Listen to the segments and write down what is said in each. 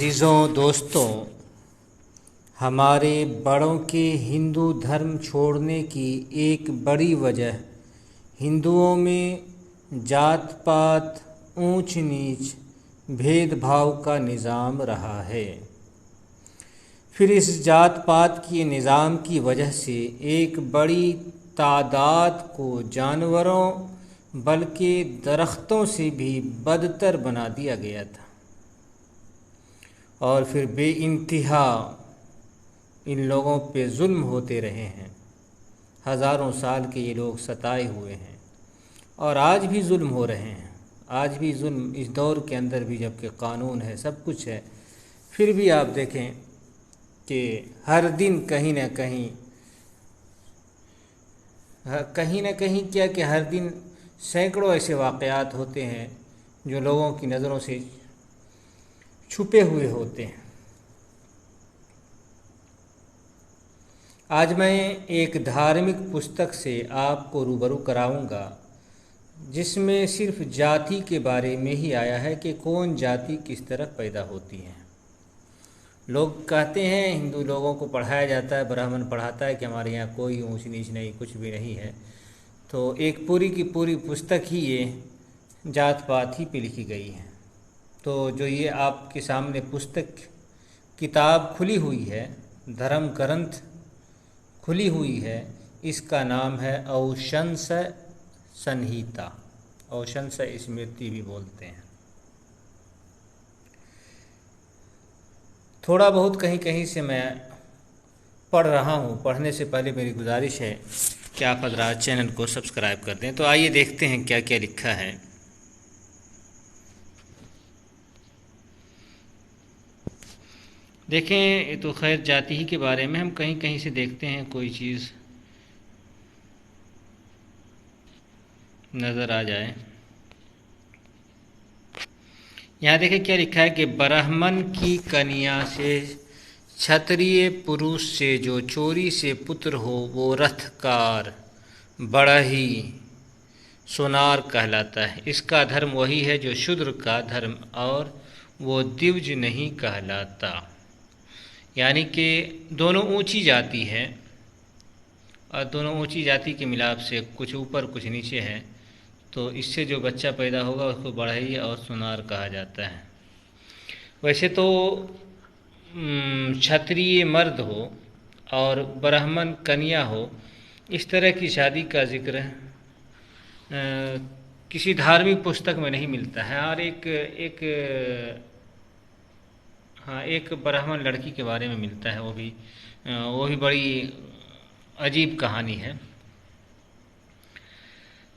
अजीज़ों दोस्तों, हमारे बड़ों के हिंदू धर्म छोड़ने की एक बड़ी वजह हिंदुओं में जात पात, ऊंच नीच, भेदभाव का निज़ाम रहा है। फिर इस जात पात के निज़ाम की वजह से एक बड़ी तादाद को जानवरों बल्कि दरख्तों से भी बदतर बना दिया गया था और फिर बेइंतहा इन लोगों पे जुल्म होते रहे हैं। हज़ारों साल के ये लोग सताए हुए हैं और आज भी जुल्म हो रहे हैं। आज भी जुल्म इस दौर के अंदर भी, जबकि कानून है, सब कुछ है, फिर भी आप देखें कि हर दिन कहीं ना कहीं क्या कि हर दिन सैकड़ों ऐसे वाक़यात होते हैं जो लोगों की नज़रों से छुपे हुए होते हैं। आज मैं एक धार्मिक पुस्तक से आपको रूबरू कराऊंगा जिसमें सिर्फ जाति के बारे में ही आया है कि कौन जाति किस तरह पैदा होती है। लोग कहते हैं, हिंदू लोगों को पढ़ाया जाता है, ब्राह्मण पढ़ाता है कि हमारे यहाँ कोई ऊंच नीच नहीं, कुछ भी नहीं है। तो एक पूरी की पूरी पुस्तक ही ये जात पात ही पे लिखी गई है। तो जो ये आपके सामने पुस्तक किताब खुली हुई है, धर्म ग्रंथ खुली हुई है, इसका नाम है औशंस संहिता। औशंस स्मृति भी बोलते हैं। थोड़ा बहुत कहीं कहीं से मैं पढ़ रहा हूँ। पढ़ने से पहले मेरी गुजारिश है कि आप हज़रात चैनल को सब्सक्राइब कर दें। तो आइए देखते हैं क्या क्या लिखा है। देखें, ये तो खैर जाति ही के बारे में हम कहीं कहीं से देखते हैं, कोई चीज़ नज़र आ जाए। यहाँ देखें क्या लिखा है कि ब्राह्मण की कन्या से क्षत्रिय पुरुष से जो चोरी से पुत्र हो वो रथकार, बढ़ही, सोनार कहलाता है। इसका धर्म वही है जो शूद्र का धर्म, और वो द्विज नहीं कहलाता। यानी कि दोनों ऊंची जाति है और दोनों ऊंची जाति के मिलाप से कुछ ऊपर कुछ नीचे है। तो इससे जो बच्चा पैदा होगा उसको बढ़ई और सोनार कहा जाता है। वैसे तो क्षत्रिय मर्द हो और ब्राह्मण कन्या हो, इस तरह की शादी का जिक्र किसी धार्मिक पुस्तक में नहीं मिलता है। और एक ब्राह्मण लड़की के बारे में मिलता है, वो भी बड़ी अजीब कहानी है।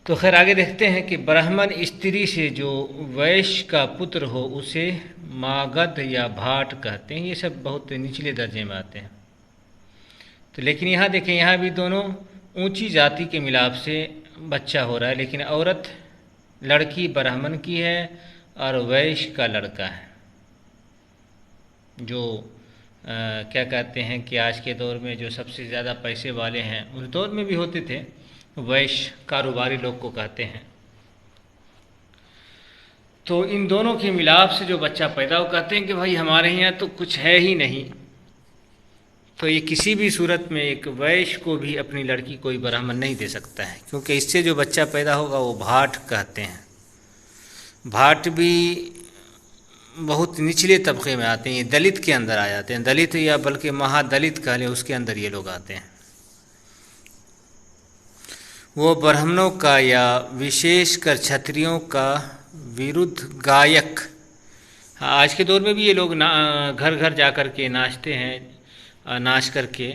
तो खैर आगे देखते हैं कि ब्राह्मण स्त्री से जो वैश्य का पुत्र हो उसे मागध या भाट कहते हैं। ये सब बहुत निचले दर्जे में आते हैं। तो लेकिन यहाँ देखें, यहाँ भी दोनों ऊंची जाति के मिलाप से बच्चा हो रहा है, लेकिन औरत, लड़की ब्राह्मण की है और वैश्य का लड़का है। जो क्या कहते हैं कि आज के दौर में जो सबसे ज़्यादा पैसे वाले हैं, उस दौर में भी होते थे, वैश्य कारोबारी लोग को कहते हैं। तो इन दोनों के मिलाप से जो बच्चा पैदा हो, कहते हैं कि भाई हमारे यहाँ तो कुछ है ही नहीं। तो ये किसी भी सूरत में एक वैश्य को भी अपनी लड़की कोई ब्राह्मण नहीं दे सकता है, क्योंकि इससे जो बच्चा पैदा होगा वो भाट कहते हैं। भाट भी बहुत निचले तबके में आते हैं, ये दलित के अंदर आ जाते हैं। दलित या बल्कि महादलित कह लें, उसके अंदर ये लोग आते हैं। वो ब्राह्मणों का या विशेषकर क्षत्रियों का विरुद्ध गायक। आज के दौर में भी ये लोग घर घर जा कर के नाचते हैं, नाच करके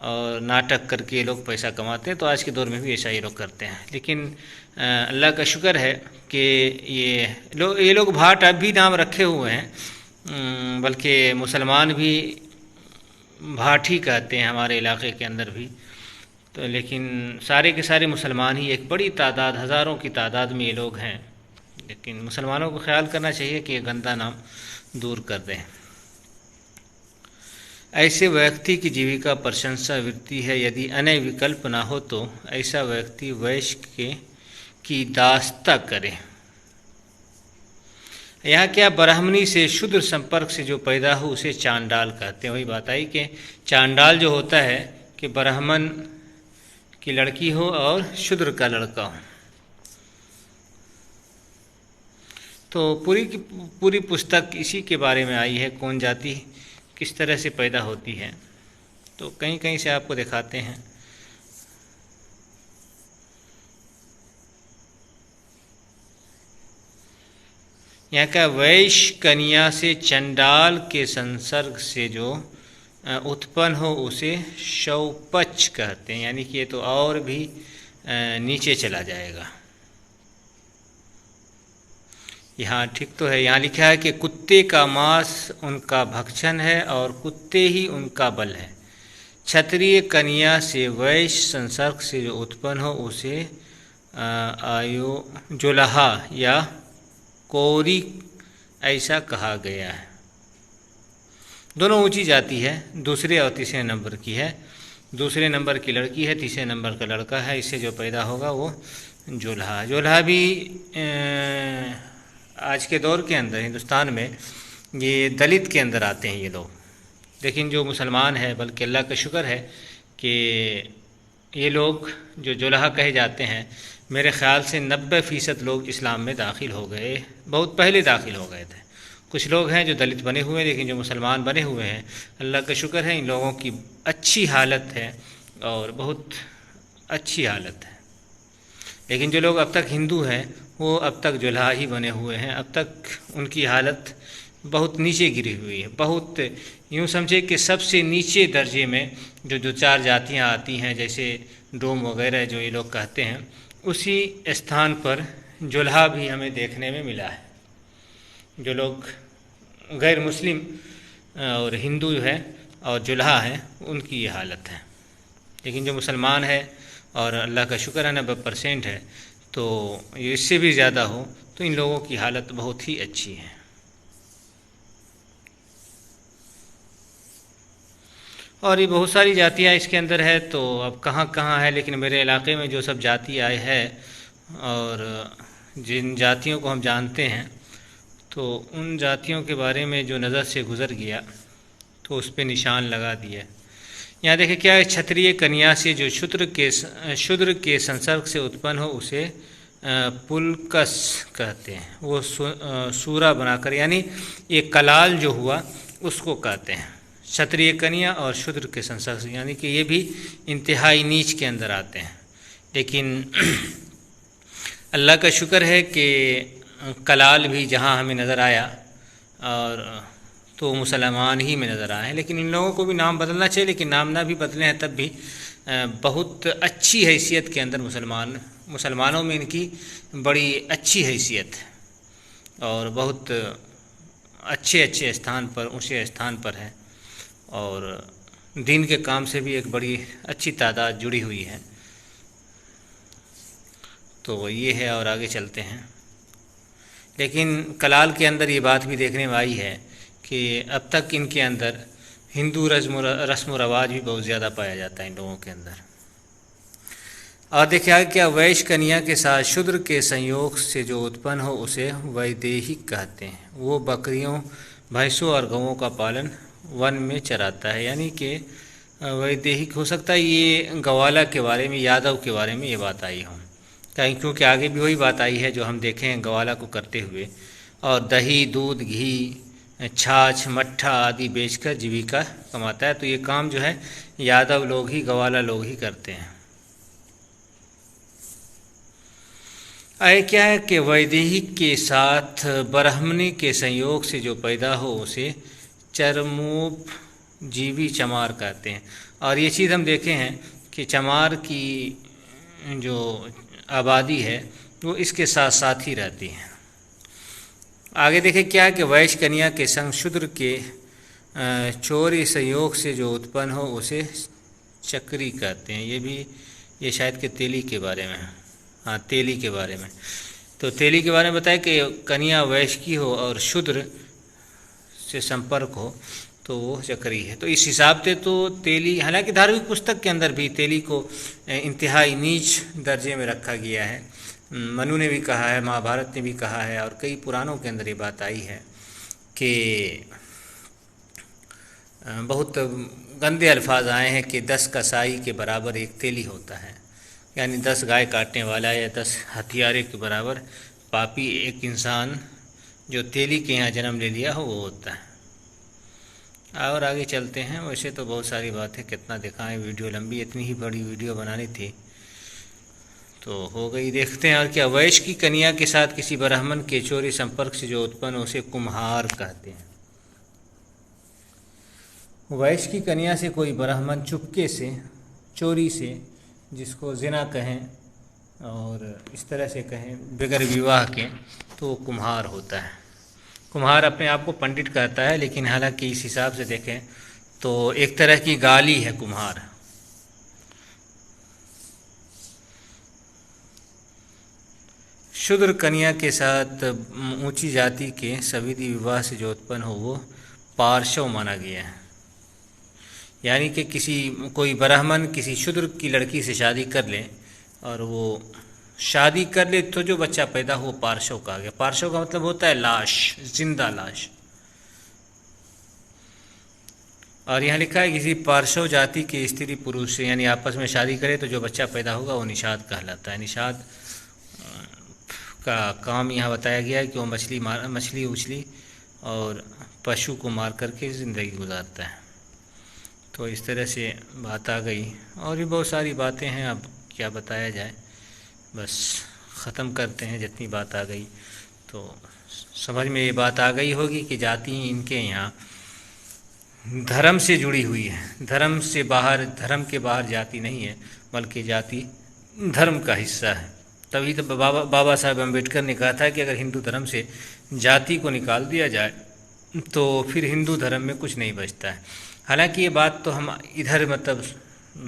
और नाटक करके ये लोग पैसा कमाते हैं। तो आज के दौर में भी ऐसा ये लोग करते हैं। लेकिन अल्लाह का शुक्र है कि ये लोग भाट अब भी नाम रखे हुए हैं, बल्कि मुसलमान भी भाट ही कहते हैं हमारे इलाके के अंदर भी। तो लेकिन सारे के सारे मुसलमान ही, एक बड़ी तादाद, हज़ारों की तादाद में ये लोग हैं। लेकिन मुसलमानों को ख्याल करना चाहिए कि ये गंदा नाम दूर कर दें। ऐसे व्यक्ति की जीविका प्रशंसा वृत्ति है। यदि अन्य विकल्प ना हो तो ऐसा व्यक्ति वैश्य की दास्ता करे। यहाँ क्या, ब्राह्मणी से शूद्र संपर्क से जो पैदा हो उसे चांडाल कहते हैं। वही बात आई कि चांडाल जो होता है कि ब्राह्मण की लड़की हो और शूद्र का लड़का हो। तो पूरी की पूरी पुस्तक इसी के बारे में आई है, कौन जाति किस तरह से पैदा होती है। तो कहीं कहीं से आपको दिखाते हैं। यहाँ का वैश्य कन्या से चंडाल के संसर्ग से जो उत्पन्न हो उसे शौपच कहते हैं। यानी कि ये तो और भी नीचे चला जाएगा। यहाँ ठीक तो है, यहाँ लिखा है कि कुत्ते का मांस उनका भक्षण है और कुत्ते ही उनका बल है। क्षत्रिय कन्या से वैश्य संसर्ग से जो उत्पन्न हो उसे जोलहा या कोरी ऐसा कहा गया है। दोनों ऊंची जाति है, दूसरे और तीसरे नंबर की है। दूसरे नंबर की लड़की है, तीसरे नंबर का लड़का है। इससे जो पैदा होगा वो जोलहा। जोलहा भी आज के दौर के अंदर हिंदुस्तान में ये दलित के अंदर आते हैं ये लोग। लेकिन जो मुसलमान है, बल्कि अल्लाह का शुक्र है कि ये लोग जो जोलहा कहे जाते हैं, मेरे ख़्याल से 90% लोग इस्लाम में दाखिल हो गए, बहुत पहले दाखिल हो गए थे। कुछ लोग हैं जो दलित बने हुए हैं, लेकिन जो मुसलमान बने हुए हैं, अल्लाह का शुक्र है, इन लोगों की अच्छी हालत है और बहुत अच्छी हालत है। लेकिन जो लोग अब तक हिंदू हैं वो अब तक जोलहा ही बने हुए हैं। अब तक उनकी हालत बहुत नीचे गिरी हुई है। बहुत यूँ समझे कि सबसे नीचे दर्जे में जो दो चार जातियाँ आती हैं, जैसे डोम वगैरह जो ये लोग कहते हैं, उसी स्थान पर जोलहा भी हमें देखने में मिला है। जो लोग गैर मुस्लिम और हिंदू है और जोलहा है, उनकी ये हालत है। लेकिन जो मुसलमान है और अल्लाह का शुक्र है 90% है, तो ये इससे भी ज़्यादा हो, तो इन लोगों की हालत बहुत ही अच्छी है। और ये बहुत सारी जातियाँ इसके अंदर है, तो अब कहाँ कहाँ है, लेकिन मेरे इलाके में जो सब जाति आए है और जिन जातियों को हम जानते हैं, तो उन जातियों के बारे में जो नज़र से गुज़र गया तो उस पर निशान लगा दिया। यहाँ देखें क्या है, क्षत्रिय कन्या से जो शूद्र के संसर्ग से उत्पन्न हो उसे पुलकस कहते हैं। वो सूरा बनाकर, यानी एक कलाल जो हुआ उसको कहते हैं। क्षत्रिय कन्या और शूद्र के संसर्ग से, यानी कि ये भी इंतहाई नीच के अंदर आते हैं। लेकिन अल्लाह का शुक्र है कि कलाल भी जहाँ हमें नज़र आया और तो मुसलमान ही में नज़र आए हैं। लेकिन इन लोगों को भी नाम बदलना चाहिए, लेकिन नाम ना भी बदले हैं तब भी बहुत अच्छी हैसियत के अंदर मुसलमानों में इनकी बड़ी अच्छी हैसियत है और बहुत अच्छे स्थान पर, ऊँचे स्थान पर है और दीन के काम से भी एक बड़ी अच्छी तादाद जुड़ी हुई है। तो ये है और आगे चलते हैं। लेकिन कलाल के अंदर ये बात भी देखने में आई है कि अब तक इनके अंदर हिंदू रस्म व रवाज भी बहुत ज़्यादा पाया जाता है इन लोगों के अंदर। और देखिए क्या, वैश्य कन्या के साथ शूद्र के संयोग से जो उत्पन्न हो उसे वैदेहिक कहते हैं। वो बकरियों, भैंसों और गौओं का पालन वन में चराता है। यानी कि वैदेहिक हो सकता है ये गवाला के बारे में, यादव के बारे में ये बात आई हो, क्योंकि आगे भी वही बात आई है जो हम देखें हैं गवाला को करते हुए। और दही, दूध, घी, छाछ, मट्ठा आदि बेचकर जीविका कमाता है। तो ये काम जो है यादव लोग ही, गवाला लोग ही करते हैं। आए क्या है कि वैदेहिक के साथ ब्राह्मणी के संयोग से जो पैदा हो उसे चरमोपजीवी चमार कहते हैं। और ये चीज़ हम देखे हैं कि चमार की जो आबादी है वो इसके साथ साथ ही रहती है। आगे देखें क्या कि वैश्य कन्या के संग शूद्र के चोरी संयोग से जो उत्पन्न हो उसे चक्री कहते हैं। ये शायद के तेली के बारे में, हाँ तेली के बारे में। तो तेली के बारे में बताया कि कन्या वैश्य की हो और शूद्र से संपर्क हो तो वो चक्री है। तो इस हिसाब से तो तेली, हालांकि धार्मिक पुस्तक के अंदर भी तेली को इंतहाई नीच दर्जे में रखा गया है, मनु ने भी कहा है, महाभारत ने भी कहा है, और कई पुराणों के अंदर ये बात आई है कि बहुत गंदे अल्फाज आए हैं कि 10 कसाई के बराबर एक तेली होता है, यानी 10 गाय काटने वाला या 10 हथियारे के बराबर पापी एक इंसान जो तेली के यहाँ जन्म ले लिया हो वो होता है। और आगे चलते हैं। वैसे तो बहुत सारी बातें कितना दिखाएं, वीडियो लंबी, इतनी ही बड़ी वीडियो बनानी थी तो हो गई। देखते हैं और क्या। वैश्य की कन्या के साथ किसी ब्राह्मण के चोरी संपर्क से जो उत्पन्न उसे कुम्हार कहते हैं। वैश्य की कन्या से कोई ब्राह्मण चुपके से, चोरी से, जिसको जिना कहें और इस तरह से कहें बगैर विवाह के, तो वो कुम्हार होता है। कुम्हार अपने आप को पंडित कहता है, लेकिन हालांकि इस हिसाब से देखें तो एक तरह की गाली है कुम्हार। शूद्र कन्या के साथ ऊंची जाति के सविधि विवाह से जो उत्पन्न हो वो पार्श्व माना गया है। यानी कि कोई ब्राह्मण किसी शूद्र की लड़की से शादी कर ले और वो शादी कर ले तो जो बच्चा पैदा हो पार्श्व कहा गया। पार्श्व का मतलब होता है लाश, जिंदा लाश। और यहाँ लिखा है किसी पार्श्व जाति के स्त्री पुरुष से यानी आपस में शादी करे तो जो बच्चा पैदा होगा वो निषाद कहलाता है। निषाद का काम यहाँ बताया गया है कि वो मछली उछली और पशु को मार करके ज़िंदगी गुजारता है। तो इस तरह से बात आ गई। और भी बहुत सारी बातें हैं, अब क्या बताया जाए, बस ख़त्म करते हैं। जितनी बात आ गई तो समझ में ये बात आ गई होगी कि जाति इनके यहाँ धर्म से जुड़ी हुई है। धर्म से बाहर, धर्म के बाहर जाति नहीं है, बल्कि जाति धर्म का हिस्सा है। तभी तो बाबा साहब अम्बेडकर ने कहा था कि अगर हिंदू धर्म से जाति को निकाल दिया जाए तो फिर हिंदू धर्म में कुछ नहीं बचता है। हालांकि ये बात तो हम इधर मतलब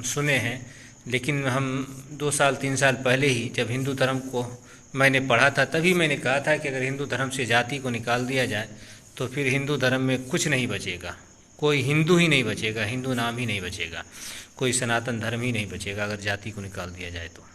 सुने हैं, लेकिन हम 2 साल 3 साल पहले ही जब हिंदू धर्म को मैंने पढ़ा था तभी मैंने कहा था कि अगर हिंदू धर्म से जाति को निकाल दिया जाए तो फिर हिंदू धर्म में कुछ नहीं बचेगा, कोई हिंदू ही नहीं बचेगा, हिंदू नाम ही नहीं बचेगा, कोई सनातन धर्म ही नहीं बचेगा अगर जाति को निकाल दिया जाए तो।